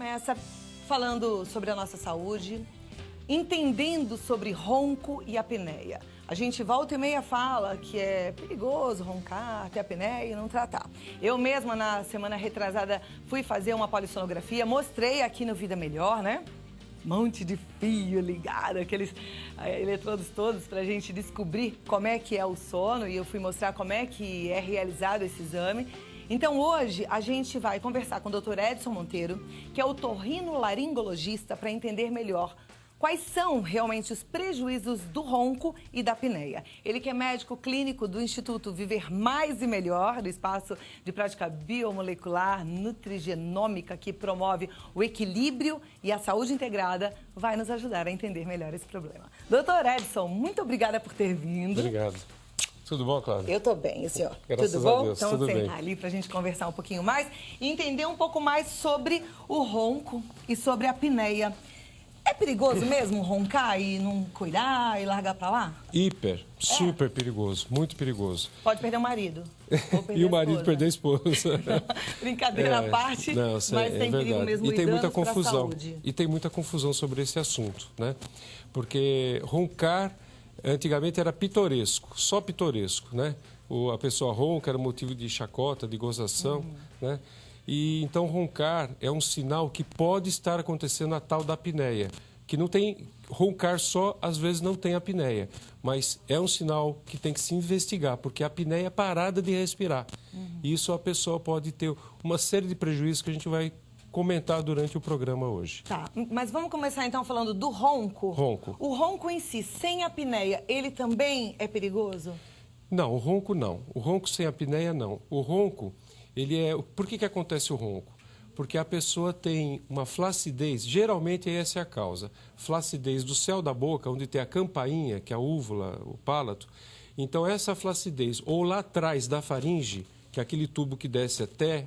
começa falando sobre a nossa saúde, entendendo sobre ronco e apneia. A gente volta e meia fala que é perigoso roncar, ter apneia e não tratar. Eu mesma, na semana retrasada, fui fazer uma polissonografia, mostrei aqui no Vida Melhor, né? Monte de fio ligado, aqueles eletrodos todos pra gente descobrir como é que é o sono, e eu fui mostrar como é que é realizado esse exame. Então hoje a gente vai conversar com o Dr. Edson Monteiro, que é otorrinolaringologista, para entender melhor quais são realmente os prejuízos do ronco e da apneia. Ele que é médico clínico do Instituto Viver Mais e Melhor, do Espaço de Prática Biomolecular Nutrigenômica, que promove o equilíbrio e a saúde integrada, vai nos ajudar a entender melhor esse problema. Dr. Edson, muito obrigada por ter vindo. Obrigado. Tudo bom, Cláudia? Eu tô bem, e o senhor? Graças tudo bom? a Deus, então, tudo bem. Sentar ali pra gente conversar um pouquinho mais e entender um pouco mais sobre o ronco e sobre a apneia. É perigoso mesmo roncar e não cuidar e largar pra lá? Hiper, super perigoso, muito perigoso. Pode perder o marido. Ou perder E o marido esposa. perder a esposa. Brincadeira à parte, não, mas tem perigo mesmo e tem muita confusão. Saúde. E tem muita confusão sobre esse assunto, né? Porque roncar antigamente era pitoresco, só pitoresco, né? A pessoa ronca era motivo de chacota, de gozação, né? E então roncar é um sinal que pode estar acontecendo a tal da apneia, que não tem roncar só, às vezes não tem apneia, mas é um sinal que tem que se investigar, porque a apneia é parada de respirar. Isso a pessoa pode ter uma série de prejuízos que a gente vai comentar durante o programa hoje. Tá, mas vamos começar então falando do ronco. Ronco. O ronco em si, sem apneia, ele também é perigoso? Não, o ronco não. O ronco sem apneia não. O ronco, ele é... Por que acontece o ronco? Porque a pessoa tem uma flacidez, geralmente essa é a causa. Flacidez do céu da boca, onde tem a campainha, que é a úvula, o palato. Então essa flacidez, ou lá atrás da faringe, que é aquele tubo que desce até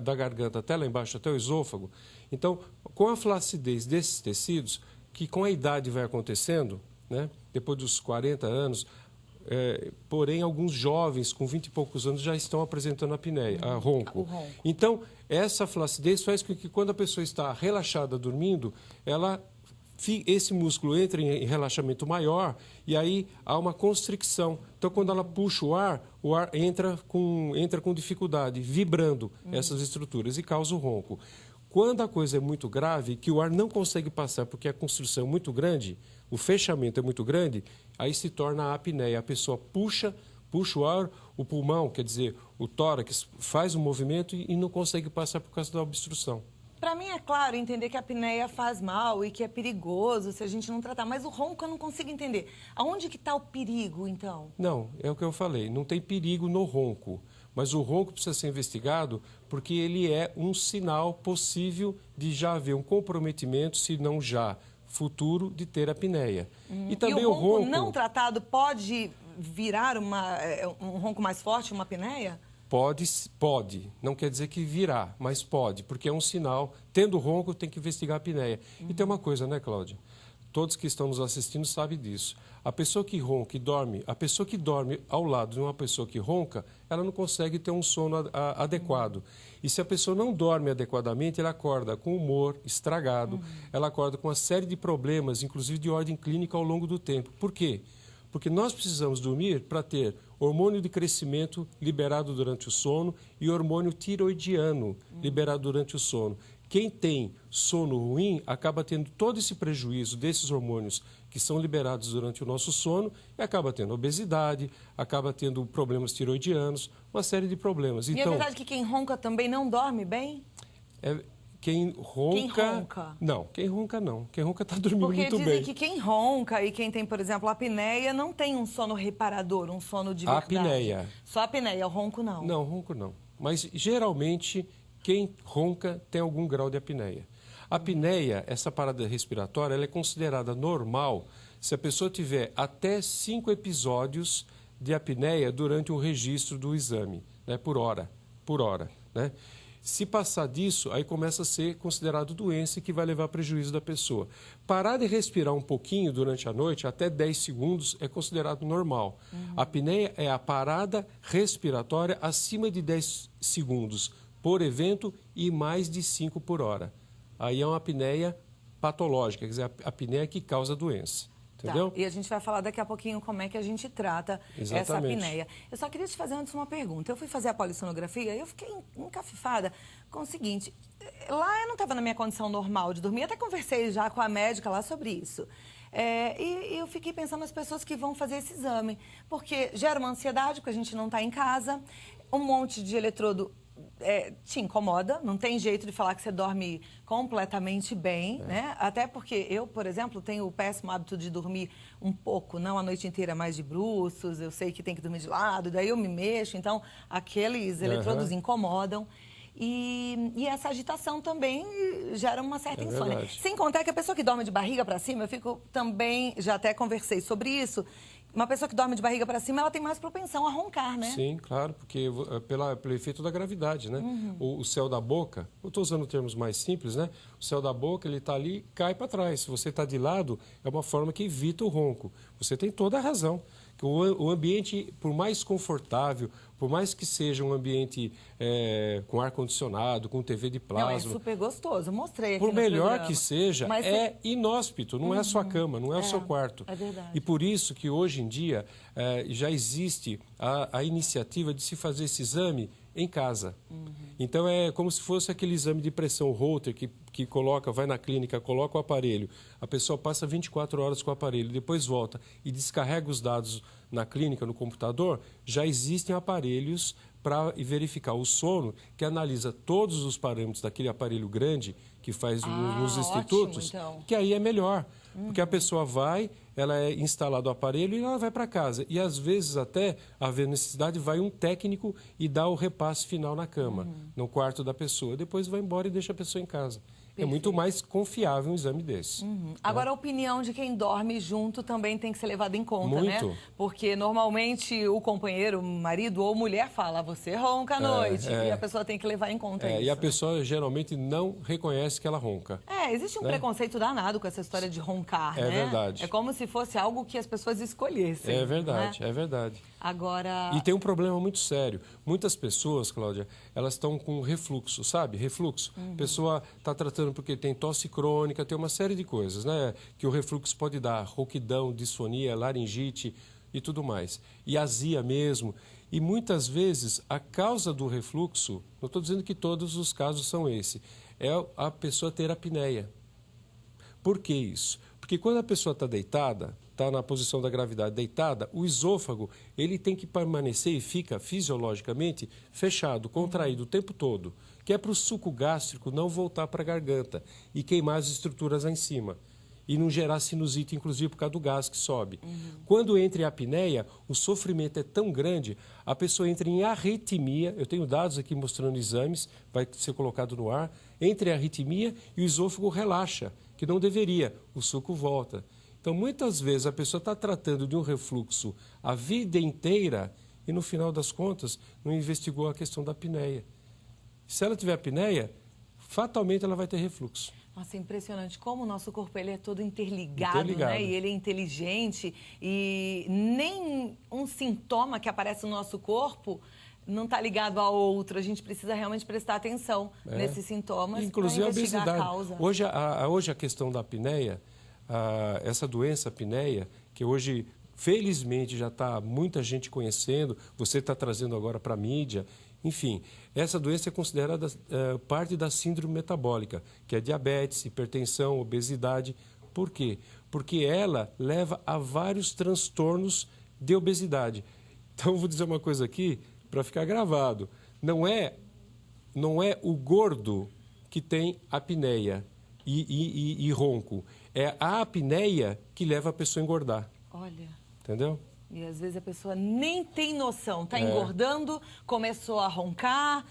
da garganta, até lá embaixo, até o esôfago. Então, com a flacidez desses tecidos, que com a idade vai acontecendo, né, depois dos 40 anos, porém, alguns jovens com 20 e poucos anos já estão apresentando apneia, ronco. Então, essa flacidez faz com que quando a pessoa está relaxada, dormindo, esse músculo entra em relaxamento maior e aí há uma constricção. Então, quando ela puxa o ar entra com dificuldade, vibrando essas estruturas e causa o ronco. Quando a coisa é muito grave, que o ar não consegue passar porque a constrição é muito grande, o fechamento é muito grande, aí se torna a apneia. A pessoa puxa o ar, o pulmão, quer dizer, o tórax, faz o movimento e não consegue passar por causa da obstrução. Para mim é claro entender que a apneia faz mal e que é perigoso se a gente não tratar, mas o ronco eu não consigo entender. Aonde que está o perigo, então? Não, é o que eu falei, não tem perigo no ronco, mas o ronco precisa ser investigado porque ele é um sinal possível de já haver um comprometimento, se não já futuro, de ter apneia. E também o ronco não tratado pode virar um ronco mais forte, uma apneia? Pode. Não quer dizer que virá, mas pode, porque é um sinal. Tendo ronco, tem que investigar a apneia. E tem uma coisa, né, Cláudia? Todos que estão nos assistindo sabem disso. A pessoa que ronca e dorme, a pessoa que dorme ao lado de uma pessoa que ronca, ela não consegue ter um sono adequado. E se a pessoa não dorme adequadamente, ela acorda com humor estragado, ela acorda com uma série de problemas, inclusive de ordem clínica ao longo do tempo. Por quê? Porque nós precisamos dormir para ter hormônio de crescimento liberado durante o sono e hormônio tiroidiano liberado durante o sono. Quem tem sono ruim acaba tendo todo esse prejuízo desses hormônios que são liberados durante o nosso sono e acaba tendo obesidade, acaba tendo problemas tiroidianos, uma série de problemas. E é verdade que quem ronca também não dorme bem? Quem ronca... Não, quem ronca não. Quem ronca está dormindo muito bem. Porque dizem que quem ronca e quem tem, por exemplo, apneia, não tem um sono reparador, um sono de verdade. Apneia. Só apneia, o ronco não. Não, ronco não. Mas, geralmente, quem ronca tem algum grau de apneia. A apneia, essa parada respiratória, ela é considerada normal se a pessoa tiver até 5 episódios de apneia durante o registro do exame, né, por hora, né? Se passar disso, aí começa a ser considerado doença que vai levar a prejuízo da pessoa. Parar de respirar um pouquinho durante a noite, até 10 segundos, é considerado normal. A apneia é a parada respiratória acima de 10 segundos por evento e mais de 5 por hora. aí é uma apneia patológica, quer dizer, a apneia que causa a doença. Entendeu? Tá. E a gente vai falar daqui a pouquinho como é que a gente trata essa apneia. Eu só queria te fazer antes uma pergunta. Eu fui fazer a polissonografia e eu fiquei encafifada com o seguinte. Lá eu não estava na minha condição normal de dormir. Até conversei já com a médica lá sobre isso. E eu fiquei pensando nas pessoas que vão fazer esse exame. Porque gera uma ansiedade, porque a gente não está em casa. Um monte de eletrodo te incomoda, não tem jeito de falar que você dorme completamente bem, né? Até porque eu, por exemplo, tenho o péssimo hábito de dormir um pouco, não a noite inteira, mais de bruços, eu sei que tem que dormir de lado, daí eu me mexo, então aqueles eletrodos incomodam. E essa agitação também gera uma certa insônia. Verdade. Sem contar que a pessoa que dorme de barriga para cima, eu fico também, já até conversei sobre isso, uma pessoa que dorme de barriga para cima, ela tem mais propensão a roncar, né? Sim, claro, porque pelo efeito da gravidade, né? O céu da boca, eu estou usando termos mais simples, né? O céu da boca, ele está ali, cai para trás. Se você está de lado, é uma forma que evita o ronco. Você tem toda a razão. Que o ambiente, por mais confortável, por mais que seja um ambiente com ar-condicionado, com TV de plasma... Não, é super gostoso, eu mostrei aqui Por no melhor programa. que seja, Mas inóspito, não é a sua cama, não é o seu quarto. É verdade. E por isso que hoje em dia já existe a iniciativa de se fazer esse exame em casa. Então é como se fosse aquele exame de pressão Holter que coloca, vai na clínica, coloca o aparelho, a pessoa passa 24 horas com o aparelho, depois volta e descarrega os dados na clínica, no computador. Já existem aparelhos para verificar o sono, que analisa todos os parâmetros daquele aparelho grande que faz nos institutos, ótimo, então. que aí é melhor. Porque a pessoa vai, ela é instalado o aparelho e ela vai para casa. E às vezes até, haver necessidade, vai um técnico e dá o repasse final na cama, no quarto da pessoa. Depois vai embora e deixa a pessoa em casa. É muito mais confiável um exame desse. Agora, a opinião de quem dorme junto também tem que ser levada em conta, né? Muito. Porque normalmente o companheiro, marido ou mulher fala, você ronca à noite. E a pessoa tem que levar em conta isso. E a pessoa geralmente não reconhece que ela ronca. Existe um preconceito danado com essa história de roncar, né? É verdade. É como se fosse algo que as pessoas escolhessem. É verdade, né? é verdade. Agora... E tem um problema muito sério. Muitas pessoas, Cláudia, elas estão com refluxo, sabe? Refluxo. A pessoa está tratando porque tem tosse crônica, tem uma série de coisas, né? Que o refluxo pode dar rouquidão, disfonia, laringite e tudo mais. E azia mesmo. E muitas vezes a causa do refluxo, não estou dizendo que todos os casos são esse, é a pessoa ter apneia. Por que isso? Porque quando a pessoa está deitada, está na posição da gravidade deitada, o esôfago ele tem que permanecer e fica fisiologicamente fechado, contraído o tempo todo, que é para o suco gástrico não voltar para a garganta e queimar as estruturas lá em cima. E não gerar sinusite, inclusive, por causa do gás que sobe. Quando entra em apneia, o sofrimento é tão grande, a pessoa entra em arritmia, eu tenho dados aqui mostrando exames, vai ser colocado no ar, entra em arritmia e o esôfago relaxa, que não deveria, o suco volta. Então, muitas vezes, a pessoa está tratando de um refluxo a vida inteira e, no final das contas, não investigou a questão da apneia. Se ela tiver apneia, fatalmente ela vai ter refluxo. Nossa, é impressionante como o nosso corpo ele é todo interligado, né? E ele é inteligente e nem um sintoma que aparece no nosso corpo não está ligado a outro. A gente precisa realmente prestar atenção nesses sintomas para investigar a causa. Hoje a questão da apneia, essa doença apneia, que hoje felizmente já está muita gente conhecendo, você está trazendo agora para a mídia. Enfim, essa doença é considerada parte da síndrome metabólica, que é diabetes, hipertensão, obesidade. Por quê? Porque ela leva a vários transtornos de obesidade. Então, vou dizer uma coisa aqui para ficar gravado. Não é o gordo que tem apneia e ronco. É a apneia que leva a pessoa a engordar. Olha. Entendeu? E às vezes a pessoa nem tem noção, está engordando, começou a roncar,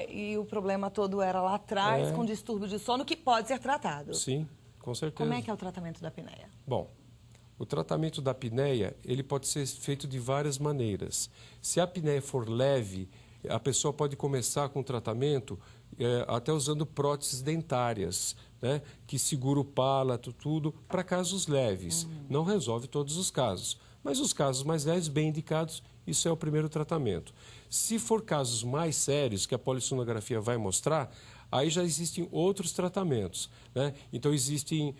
e o problema todo era lá atrás, com distúrbio de sono, que pode ser tratado. Sim, com certeza. Como é que é o tratamento da apneia? Bom, o tratamento da apneia, ele pode ser feito de várias maneiras. Se a apneia for leve, a pessoa pode começar com o tratamento até usando próteses dentárias, né, que segura o palato, tudo, para casos leves. Não resolve todos os casos. Mas os casos mais leves, bem indicados, isso é o primeiro tratamento. Se for casos mais sérios, que a polissonografia vai mostrar, aí já existem outros tratamentos, né? Então existem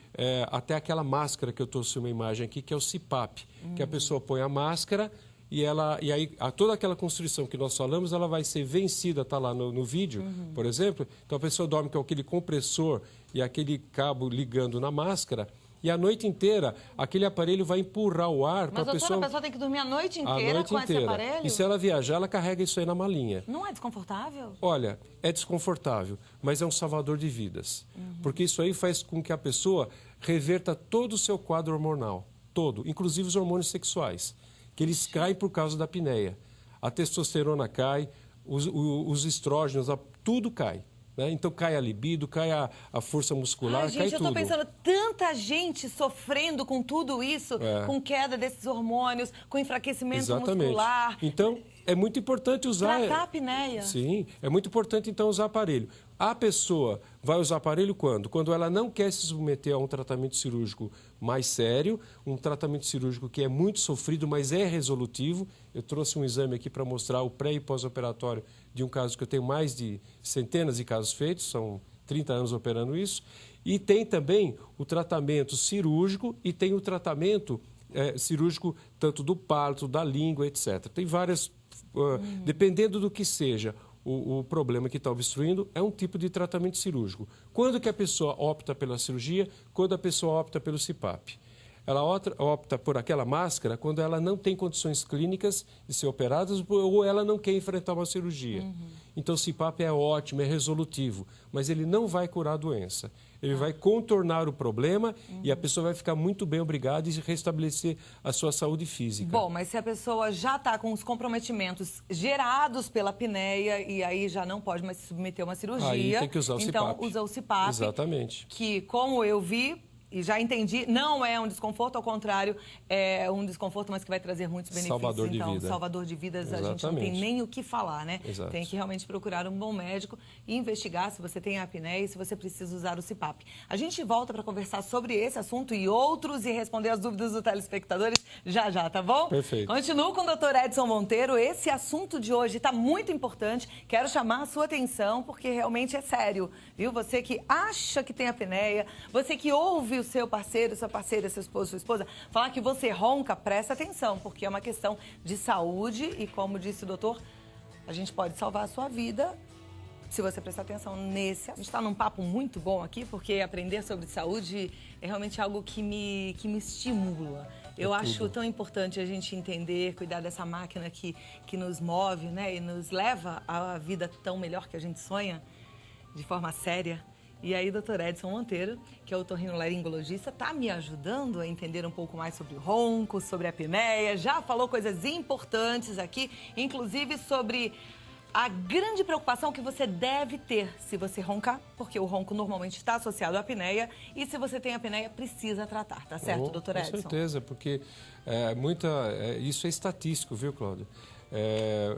até aquela máscara que eu trouxe uma imagem aqui, que é o CPAP, que a pessoa põe a máscara e aí toda aquela constrição que nós falamos, ela vai ser vencida, está lá no vídeo, por exemplo. Então a pessoa dorme com aquele compressor e aquele cabo ligando na máscara. E a noite inteira, aquele aparelho vai empurrar o ar para a pessoa... Mas, doutora, a pessoa tem que dormir a noite inteira com esse aparelho? E se ela viajar, ela carrega isso aí na malinha. Não é desconfortável? Olha, é desconfortável, mas é um salvador de vidas. Porque isso aí faz com que a pessoa reverta todo o seu quadro hormonal. Todo, inclusive os hormônios sexuais, que eles caem por causa da apneia. A testosterona cai, os estrógenos, tudo cai. Né? Então cai a libido, cai a força muscular, cai tudo. Gente, eu estou pensando, tanta gente sofrendo com tudo isso, com queda desses hormônios, com enfraquecimento muscular. Então, é muito importante usar... Tratar a apneia. Sim, é muito importante então usar aparelho. A pessoa vai usar aparelho quando? Quando ela não quer se submeter a um tratamento cirúrgico mais sério, um tratamento cirúrgico que é muito sofrido, mas é resolutivo. Eu trouxe um exame aqui para mostrar o pré e pós-operatório de um caso que eu tenho mais de centenas de casos feitos, são 30 anos operando isso. E tem também o tratamento cirúrgico e tem o tratamento cirúrgico tanto do parto, da língua, etc. Tem várias, dependendo do que seja o problema que está obstruindo, é um tipo de tratamento cirúrgico. Quando que a pessoa opta pela cirurgia? Quando a pessoa opta pelo CPAP. Ela opta por aquela máscara quando ela não tem condições clínicas de ser operada ou ela não quer enfrentar uma cirurgia. Então, o CPAP é ótimo, é resolutivo, mas ele não vai curar a doença. Ele vai contornar o problema e a pessoa vai ficar muito bem, obrigada, e restabelecer a sua saúde física. Bom, mas se a pessoa já está com os comprometimentos gerados pela apneia e aí já não pode mais se submeter a uma cirurgia... Aí tem que usar o CPAP. Então, usa o CPAP. Exatamente. Que, como eu vi... E já entendi, não é um desconforto, ao contrário, é um desconforto, mas que vai trazer muitos benefícios. Salvador de vida. Salvador de vidas, Exatamente. A gente não tem nem o que falar, né? Exato. Tem que realmente procurar um bom médico e investigar se você tem apneia e se você precisa usar o CPAP. A gente volta para conversar sobre esse assunto e outros e responder as dúvidas dos telespectadores já, tá bom? Perfeito. Continuo com o Dr. Edson Monteiro. Esse assunto de hoje está muito importante. Quero chamar a sua atenção porque realmente é sério, viu? Você que acha que tem apneia, você que ouve o seu parceiro, sua parceira, seu esposo, sua esposa, falar que você ronca, presta atenção, porque é uma questão de saúde e, como disse o doutor, a gente pode salvar a sua vida se você prestar atenção nesse. A gente está num papo muito bom aqui, porque aprender sobre saúde é realmente algo que me estimula. Eu acho tão importante a gente entender, cuidar dessa máquina que nos move, né, e nos leva à vida tão melhor que a gente sonha, de forma séria. E aí, doutor Edson Monteiro, que é otorrinolaringologista, está me ajudando a entender um pouco mais sobre o ronco, sobre a apneia, já falou coisas importantes aqui, inclusive sobre a grande preocupação que você deve ter se você roncar, porque o ronco normalmente está associado à apneia, e se você tem apneia, precisa tratar, tá certo, doutor Edson? Com certeza, porque isso é estatístico, viu, Cláudia?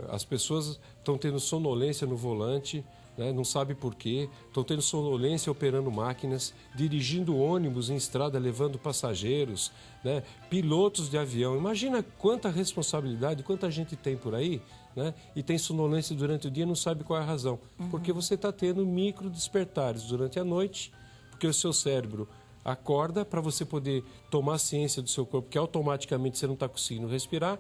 As pessoas estão tendo sonolência no volante, né, não sabe por quê, estão tendo sonolência operando máquinas, dirigindo ônibus em estrada, levando passageiros, né, pilotos de avião. Imagina quanta responsabilidade, quanta gente tem por aí, né, e tem sonolência durante o dia e não sabe qual é a razão. Porque você está tendo micro despertares durante a noite, porque o seu cérebro acorda para você poder tomar ciência do seu corpo, que automaticamente você não está conseguindo respirar,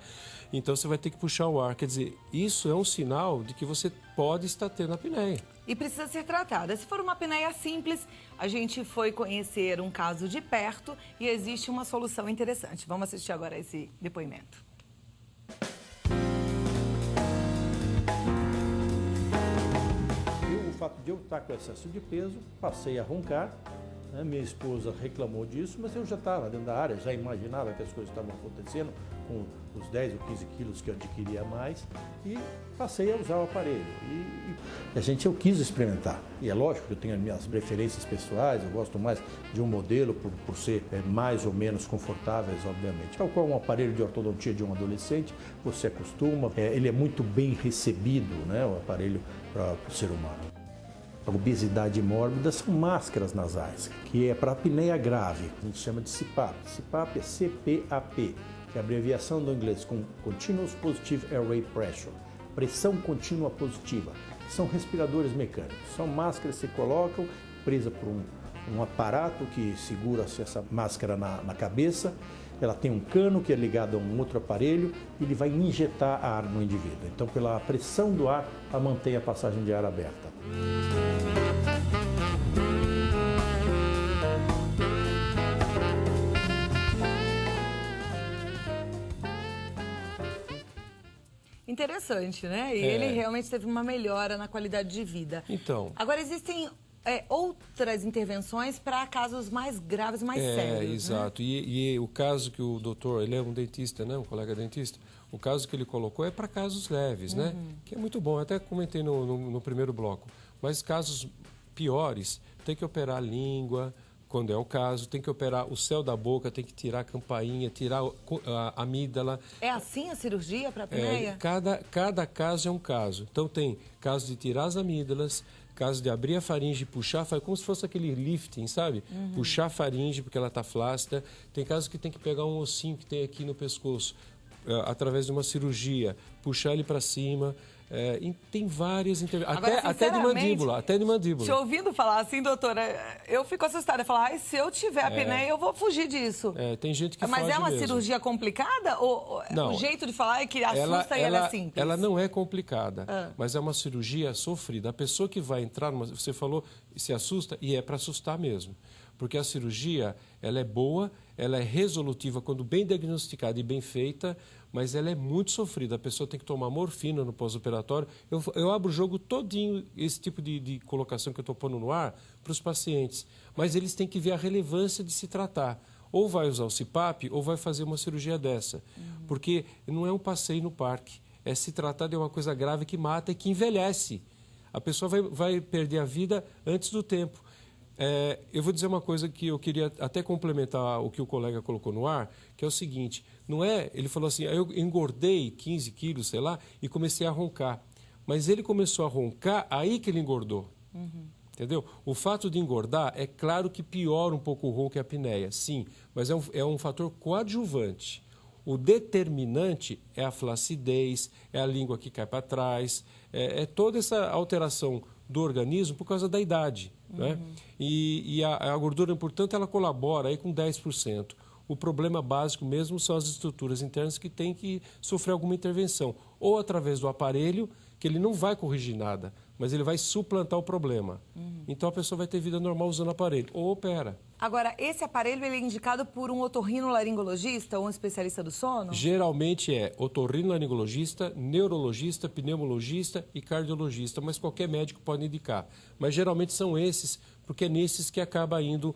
então você vai ter que puxar o ar. Quer dizer, isso é um sinal de que você pode estar tendo apneia. E precisa ser tratada. Se for uma apneia simples, a gente foi conhecer um caso de perto e existe uma solução interessante. Vamos assistir agora esse depoimento. O fato de eu estar com excesso de peso, passei a roncar. Minha esposa reclamou disso, mas eu já estava dentro da área, já imaginava que as coisas estavam acontecendo com os 10 ou 15 quilos que eu adquiria a mais e passei a usar o aparelho. Eu quis experimentar. E é lógico que eu tenho as minhas preferências pessoais, eu gosto mais de um modelo por ser mais ou menos confortáveis, obviamente. Tal qual um aparelho de ortodontia de um adolescente, você acostuma, ele é muito bem recebido, né, o aparelho para o ser humano. A obesidade mórbida são máscaras nasais, que é para apneia grave, a gente chama de CPAP. CPAP é CPAP, que é a abreviação do inglês com Continuous Positive Airway Pressure, pressão contínua positiva. são respiradores mecânicos. São máscaras que se colocam, presa por um aparato que segura essa máscara na cabeça. Ela tem um cano que é ligado a um outro aparelho e ele vai injetar ar no indivíduo. Então, pela pressão do ar, ela mantém a passagem de ar aberta. Interessante, né? E ele realmente teve uma melhora na qualidade de vida. Então. Agora, existem outras intervenções para casos mais graves, mais sérios. Exato. Né? E o caso que o doutor, ele é um dentista, né? Um colega dentista, o caso que ele colocou é para casos leves, né? Que é muito bom. Eu até comentei no primeiro bloco. Mas casos piores, tem que operar a língua, quando é o caso, tem que operar o céu da boca, tem que tirar a campainha, tirar a amígdala. É assim a cirurgia para a apneia? Cada caso é um caso. Então tem caso de tirar as amígdalas, caso de abrir a faringe e puxar, faz como se fosse aquele lifting, sabe? Puxar a faringe porque ela está flácida. Tem casos que tem que pegar um ossinho que tem aqui no pescoço, através de uma cirurgia, puxar ele para cima. E tem várias intervenções, até de mandíbula, Te ouvindo falar assim, doutora, eu fico assustada. Falar, se eu tiver apneia, eu vou fugir disso. Tem gente que Mas foge é uma mesmo. cirurgia complicada? Ou não, o jeito de falar é que assusta e ela é simples? Ela não é complicada, mas é uma cirurgia sofrida. A pessoa que vai entrar, você falou, se assusta, e é para assustar mesmo. Porque a cirurgia, ela é boa, ela é resolutiva quando bem diagnosticada e bem feita, mas ela é muito sofrida. A pessoa tem que tomar morfina no pós-operatório. Eu abro o jogo todinho, esse tipo de colocação que eu estou pondo no ar, para os pacientes. Mas eles têm que ver a relevância de se tratar. Ou vai usar o CPAP, ou vai fazer uma cirurgia dessa. Porque não é um passeio no parque. É se tratar de uma coisa grave que mata e que envelhece. A pessoa vai perder a vida antes do tempo. Eu vou dizer uma coisa que eu queria até complementar o que o colega colocou no ar, que é o seguinte, ele falou assim, eu engordei 15 quilos, sei lá, e comecei a roncar. Mas ele começou a roncar, aí que ele engordou. Entendeu? O fato de engordar, é claro que piora um pouco o ronco e a apneia, sim, mas é um fator coadjuvante. O determinante é a flacidez, é a língua que cai para trás, é toda essa alteração do organismo por causa da idade. Né? E a gordura, portanto, ela colabora aí com 10%. O problema básico mesmo são as estruturas internas que têm que sofrer alguma intervenção. Ou através do aparelho, que ele não vai corrigir nada, mas ele vai suplantar o problema. Então a pessoa vai ter vida normal usando o aparelho, ou opera. Agora, esse aparelho ele é indicado por um otorrinolaringologista ou um especialista do sono? Geralmente é otorrinolaringologista, neurologista, pneumologista e cardiologista, mas qualquer médico pode indicar. Mas geralmente são esses, porque é nesses que acaba indo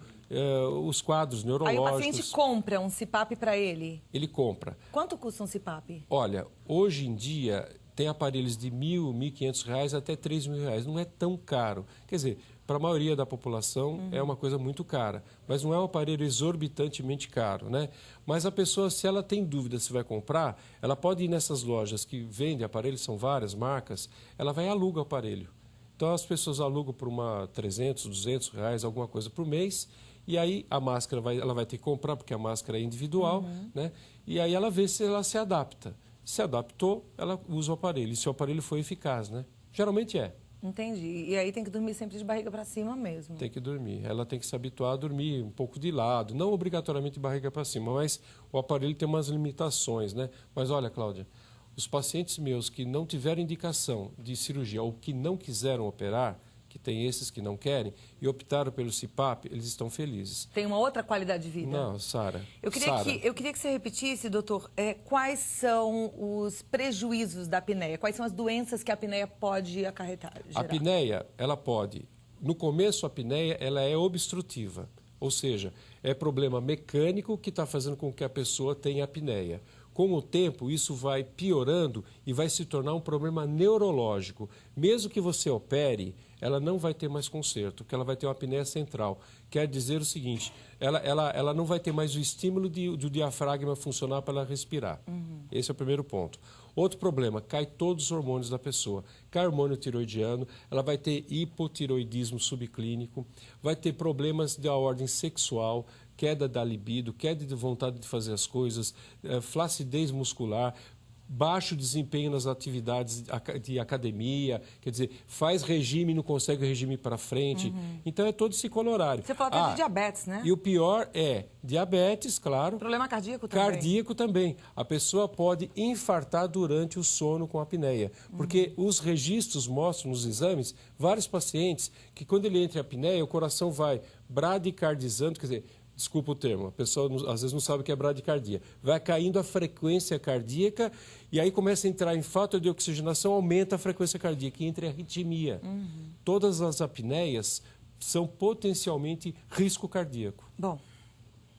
os quadros neurológicos. Aí o paciente compra um CPAP para ele? Ele compra. Quanto custa um CPAP? Olha, hoje em dia tem aparelhos de R$1.000, R$1.500 até R$3.000. Não é tão caro. Quer dizer, para a maioria da população é uma coisa muito cara. Mas não é um aparelho exorbitantemente caro, né? Mas a pessoa, se ela tem dúvida se vai comprar, ela pode ir nessas lojas que vendem aparelhos, são várias marcas, ela vai e aluga o aparelho. Então as pessoas alugam por R$300, R$200, alguma coisa por mês, e aí a máscara ela vai ter que comprar, porque a máscara é individual, né? E aí ela vê se ela se adapta. Se adaptou, ela usa o aparelho. E se o aparelho foi eficaz, né? Geralmente é. Entendi. E aí tem que dormir sempre de barriga para cima mesmo? Tem que dormir. Ela tem que se habituar a dormir um pouco de lado. Não obrigatoriamente de barriga para cima, mas o aparelho tem umas limitações, né? Mas olha, Cláudia, os pacientes meus que não tiveram indicação de cirurgia ou que não quiseram operar, que tem esses que não querem, e optaram pelo CPAP, eles estão felizes. Tem uma outra qualidade de vida? Não, Sara. Eu queria que você repetisse, doutor, quais são os prejuízos da apneia? Quais são as doenças que a apneia pode acarretar? A apneia, ela pode... No começo, a apneia, ela é obstrutiva. Ou seja, é problema mecânico que está fazendo com que a pessoa tenha apneia. Com o tempo, isso vai piorando e vai se tornar um problema neurológico. Mesmo que você opere, ela não vai ter mais conserto, porque ela vai ter uma apneia central. Quer dizer o seguinte, ela não vai ter mais o estímulo do diafragma funcionar para ela respirar. Esse é o primeiro ponto. Outro problema, cai todos os hormônios da pessoa. Cai hormônio tiroidiano, ela vai ter hipotiroidismo subclínico, vai ter problemas da ordem sexual, queda da libido, queda de vontade de fazer as coisas, flacidez muscular, baixo desempenho nas atividades de academia, quer dizer, faz regime e não consegue o regime para frente. Então, é todo esse colorário. Você falou até de diabetes, né? E o pior é diabetes, claro. Problema cardíaco também. Cardíaco também. A pessoa pode infartar durante o sono com apneia. Porque os registros mostram nos exames, vários pacientes, que quando ele entra em apneia, o coração vai bradicardizando, quer dizer, desculpa o termo, a pessoa às vezes não sabe o que é bradicardia. Vai caindo a frequência cardíaca e aí começa a entrar em falta de oxigenação, aumenta a frequência cardíaca e entra em arritmia. Todas as apneias são potencialmente risco cardíaco. Bom,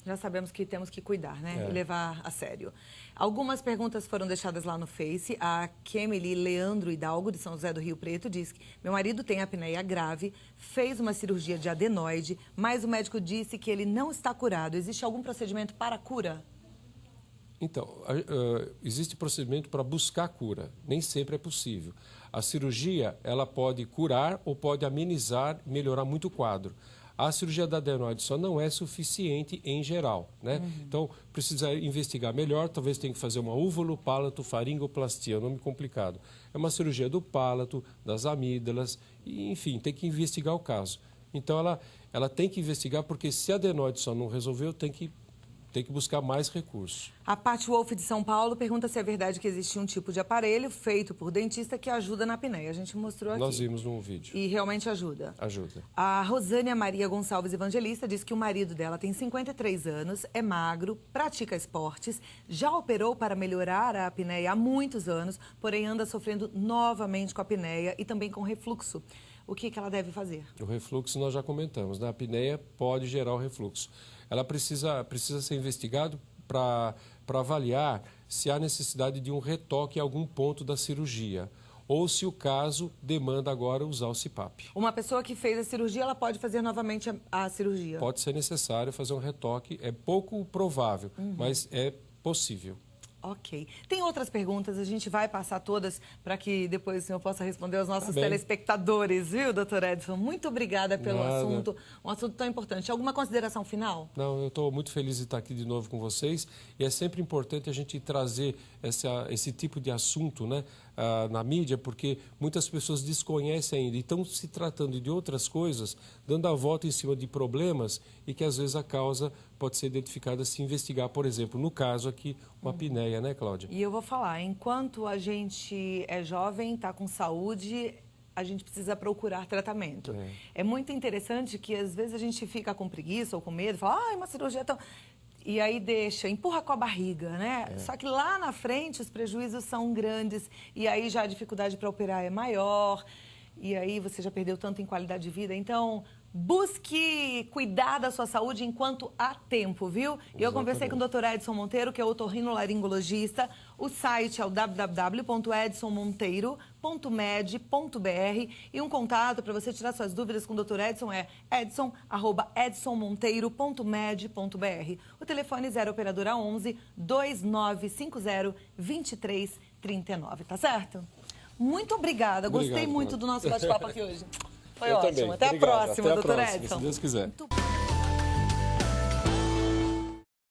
já sabemos que temos que cuidar, né? E levar a sério. Algumas perguntas foram deixadas lá no Face. A Kemily Leandro Hidalgo, de São José do Rio Preto, diz que meu marido tem apneia grave, fez uma cirurgia de adenoide, mas o médico disse que ele não está curado. Existe algum procedimento para a cura? Então, existe procedimento para buscar cura. Nem sempre é possível. A cirurgia, ela pode curar ou pode amenizar, melhorar muito o quadro. A cirurgia da adenoide só não é suficiente em geral, né? Então, precisa investigar melhor, talvez tenha que fazer uma úvulo-palato-faringoplastia, é um nome complicado. É uma cirurgia do palato, das amígdalas, e, enfim, tem que investigar o caso. Então, ela tem que investigar, porque se a adenoide só não resolveu, tem que buscar mais recursos. A Paty Wolf, de São Paulo, pergunta se é verdade que existe um tipo de aparelho feito por dentista que ajuda na apneia. A gente mostrou aqui. Nós vimos num vídeo. E realmente ajuda? Ajuda. A Rosânia Maria Gonçalves Evangelista diz que o marido dela tem 53 anos, é magro, pratica esportes, já operou para melhorar a apneia há muitos anos, porém anda sofrendo novamente com a apneia e também com refluxo. O que ela deve fazer? O refluxo nós já comentamos, né? A apneia pode gerar o refluxo. Ela precisa ser investigado para avaliar se há necessidade de um retoque em algum ponto da cirurgia ou se o caso demanda agora usar o CPAP. Uma pessoa que fez a cirurgia, ela pode fazer novamente a cirurgia? Pode ser necessário fazer um retoque, é pouco provável, mas é possível. Ok. Tem outras perguntas, a gente vai passar todas para que depois o senhor possa responder aos nossos telespectadores, viu, doutor Edson? Muito obrigada pelo assunto, um assunto tão importante. Alguma consideração final? Não, eu estou muito feliz de estar aqui de novo com vocês e é sempre importante a gente trazer esse tipo de assunto, né, na mídia, porque muitas pessoas desconhecem ainda e estão se tratando de outras coisas, dando a volta em cima de problemas e que às vezes a causa pode ser identificada se investigar, por exemplo, no caso aqui, uma apneia, né, Cláudia? E eu vou falar, enquanto a gente é jovem, está com saúde, a gente precisa procurar tratamento. É muito interessante que às vezes a gente fica com preguiça ou com medo, fala, uma cirurgia tão... E aí empurra com a barriga, né? Só que lá na frente os prejuízos são grandes e aí já a dificuldade para operar é maior e aí você já perdeu tanto em qualidade de vida. Então, busque cuidar da sua saúde enquanto há tempo, viu? E eu conversei com o Dr. Edson Monteiro, que é otorrinolaringologista. O site é o www.edsonmonteiro.med.br e um contato para você tirar suas dúvidas com o Dr. Edson é edson@edsonmonteiro.med.br. O telefone 0 operadora 11 2950 2339, tá certo? Muito obrigada. Gostei muito do nosso bate-papo aqui hoje. Foi ótimo. Também. Até a próxima, doutor Edson. Se Deus quiser.